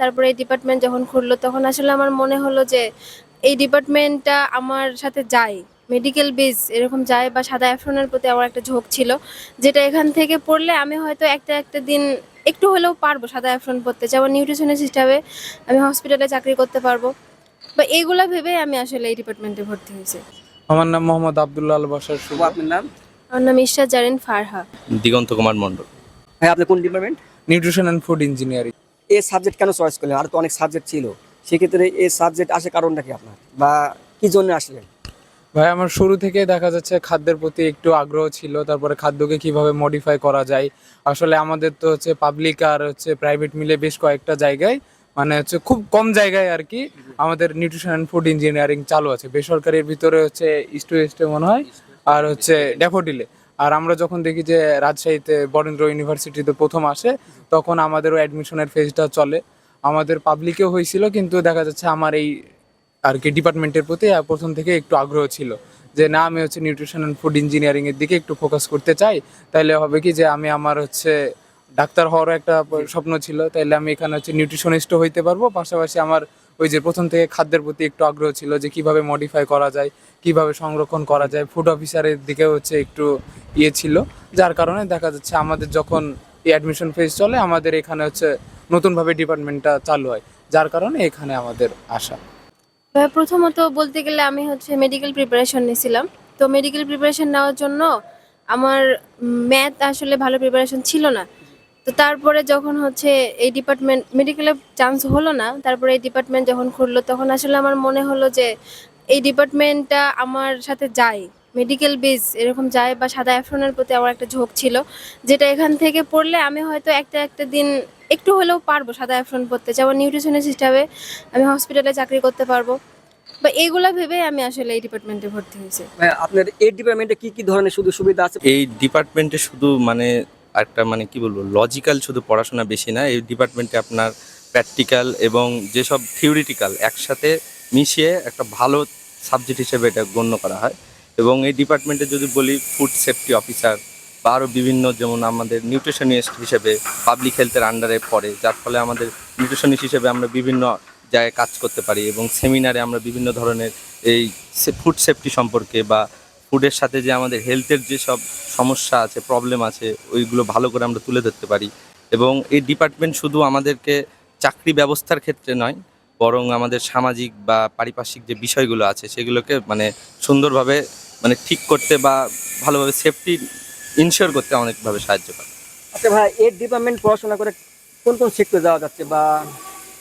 তারপরে এই ডিপার্টমেন্ট যখন খুললো তখন আসলে আমার মনে হলো যে এই ডিপার্টমেন্টটা আমার সাথে যায়, মেডিকেল বেস এরকম যায়, বা সাদা অ্যাফ্রনের প্রতি আমার একটা ঝোঁক ছিল, যেটা এখান থেকে পড়লে আমি হয়তো একটা একটা দিন একটু হলেও পারবো সাদা অ্যাফ্রন পড়তে, যেমন নিউট্রিশনিস্ট হিসাবে আমি হসপিটালে চাকরি করতে পারবো, বা এইগুলা ভেবেই আমি আসলে এই ডিপার্টমেন্টে ভর্তি হয়েছি। আমার নাম মোহাম্মদ আব্দুল্লাহ আল বাশার শুভ। আপনার নাম? আমার নাম ইশরাত জারিন ফারহা। দিগন্ত কুমার মণ্ডল। হ্যাঁ, আপনি কোন department? Nutrition and food engineering. এই সাবজেক্ট কেন চয়েস করলেন? আর তো অনেক সাবজেক্ট ছিল, সেক্ষেত্রে এই সাবজেক্ট আসে কারণটা কি আপনার, বা কি জন্য আসলেন? ভাই আমার শুরু থেকে দেখা যাচ্ছে খাদ্যের প্রতি একটু আগ্রহ ছিল, তারপরে খাদ্যকে কিভাবে মডিফাই করা যায়। আসলে আমাদের তো হচ্ছে পাবলিক আর হচ্ছে প্রাইভেট মিলে বেশ কয়েকটা জায়গায়, মানে হচ্ছে খুব কম জায়গায় আর কি আমাদের নিউট্রিশন অ্যান্ড ফুড ইঞ্জিনিয়ারিং চালু আছে। বেসরকারির ভিতরে হচ্ছে ইস্ট ওয়েস্টে মনে হয়, আর হচ্ছে ড্যাফোডিলে। আর আমরা যখন দেখি যে রাজশাহীতে বরেন্দ্র ইউনিভার্সিটিতে প্রথম আসে, তখন আমাদেরও অ্যাডমিশনের ফেজটা চলে। আমাদের পাবলিকেও হয়েছিল, কিন্তু দেখা যাচ্ছে আমার এই আর কি ডিপার্টমেন্টের প্রতি প্রথম থেকে একটু আগ্রহ ছিল যে না, আমি হচ্ছে নিউট্রিশন অ্যান্ড ফুড ইঞ্জিনিয়ারিং এর দিকে একটু ফোকাস করতে চাই। তাইলে হবে কি যে আমি আমার হচ্ছে ডাক্তার হওয়ারও একটা স্বপ্ন ছিল, তাইলে আমি এখানে হচ্ছে নিউট্রিশনিস্টও হইতে পারবো। পাশাপাশি আমার ওই যে প্রথম থেকে খাদ্যের প্রতি একটু আগ্রহ ছিল যে কিভাবে মডিফাই করা যায়, কিভাবে সংরক্ষণ করা যায়, ফুড অফিসারের দিকে হচ্ছে একটু ইয়ে ছিল। যার কারণে দেখা যাচ্ছে আমাদের যখন এই অ্যাডমিশন ফেজ চলে, আমাদের এখানে হচ্ছে নতুনভাবে ডিপার্টমেন্টটা চালু হয়, যার কারণে এখানে আমাদের আসা। প্রথমত বলতে গেলে আমি হচ্ছে মেডিকেল প্রিপারেশন নিয়েছিলাম। তো মেডিকেল প্রিপারেশন নেওয়ার জন্য আমার ম্যাথ আসলে ভালো প্রিপারেশন ছিল না। তো তারপরে যখন হচ্ছে এই ডিপার্টমেন্ট মেডিকেলে চান্স হলো না, তারপরে এই ডিপার্টমেন্ট যখন খুললো তখন আসলে আমার মনে হলো যে এই ডিপার্টমেন্টটা আমার সাথে যায়, মেডিকেল বেস এরকম যায়, বা সাদা অ্যাফ্রনের প্রতি আমার একটা ঝোঁক ছিল, যেটা এখান থেকে পড়লে আমি হয়তো একটা একটা দিন একটু হলেও পারবো সাদা অ্যাফ্রন পড়তে, যেমন নিউট্রিশনিস্ট হিসাবে আমি হসপিটালে চাকরি করতে পারবো, বা এইগুলা ভেবেই আমি আসলে এই ডিপার্টমেন্টে ভর্তি হয়েছি। আপনার এই ডিপার্টমেন্টে কি কি ধরনের শুধু সুবিধা আছে? এই ডিপার্টমেন্টে শুধু মানে একটা মানে কি বলবো, লজিক্যাল শুধু পড়াশোনা বেশি না, এই ডিপার্টমেন্টে আপনার প্র্যাকটিক্যাল এবং যেসব থিওরিটিক্যাল একসাথে মিশিয়ে একটা ভালো সাবজেক্ট হিসেবে এটা গণ্য করা হয়। এবং এই ডিপার্টমেন্টে যদি বলি ফুড সেফটি অফিসার বা আরও বিভিন্ন, যেমন আমাদের নিউট্রিশনিস্ট হিসেবে পাবলিক হেলথের আন্ডারে পড়ে, যার ফলে আমাদের নিউট্রিশনিস্ট হিসেবে আমরা বিভিন্ন জায়গায় কাজ করতে পারি এবং সেমিনারে আমরা বিভিন্ন ধরনের এই ফুড সেফটি সম্পর্কে বা ফুডের সাথে যে আমাদের হেলথের যেসব সমস্যা আছে, প্রবলেম আছে, ওইগুলো ভালো করে আমরা তুলে ধরতে পারি। এবং এই ডিপার্টমেন্ট শুধু আমাদেরকে চাকরি ব্যবস্থার ক্ষেত্রে নয়, বরং আমাদের সামাজিক বা পারিপার্শ্বিক যে বিষয়গুলো আছে সেগুলোকে মানে সুন্দরভাবে মানে ঠিক করতে বা ভালোভাবে সেফটি ইনশিওর করতে অনেকভাবে সাহায্য করে। আচ্ছা ভাই, এই ডিপার্টমেন্ট পড়াশোনা করে কোন কোন সেক্টর যাওয়া যাচ্ছে, বা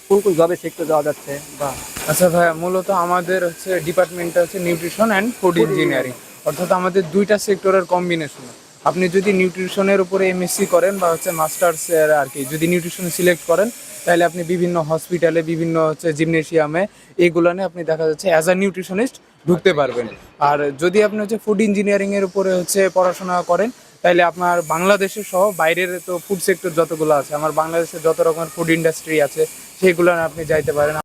কোন কোন জবে সেক্টর যাওয়া যাচ্ছে? বা আচ্ছা ভাইয়া, মূলত আমাদের হচ্ছে ডিপার্টমেন্টটা হচ্ছে নিউট্রিশন অ্যান্ড ফুড ইঞ্জিনিয়ারিং, অর্থাৎ আমাদের দুইটা সেক্টরের কম্বিনেশন। আপনি যদি নিউট্রিশনের উপরে এমএসসি করেন বা হচ্ছে মাস্টার্সের আর কি যদি নিউট্রিশন সিলেক্ট করেন, তাহলে আপনি বিভিন্ন হসপিটালে, বিভিন্ন হচ্ছে জিমনেশিয়ামে, এইগুলো নিয়ে আপনি দেখা যাচ্ছে অ্যাজ আ নিউট্রিশনিস্ট ঢুকতে পারবেন। আর যদি আপনি হচ্ছে ফুড ইঞ্জিনিয়ারিংয়ের উপরে হচ্ছে পড়াশোনা করেন, তাহলে আপনার বাংলাদেশের সহ বাইরের তো ফুড সেক্টর যতগুলো আছে, আমার বাংলাদেশের যত রকমের ফুড ইন্ডাস্ট্রি আছে, সেগুলো আপনি যাইতে পারেন।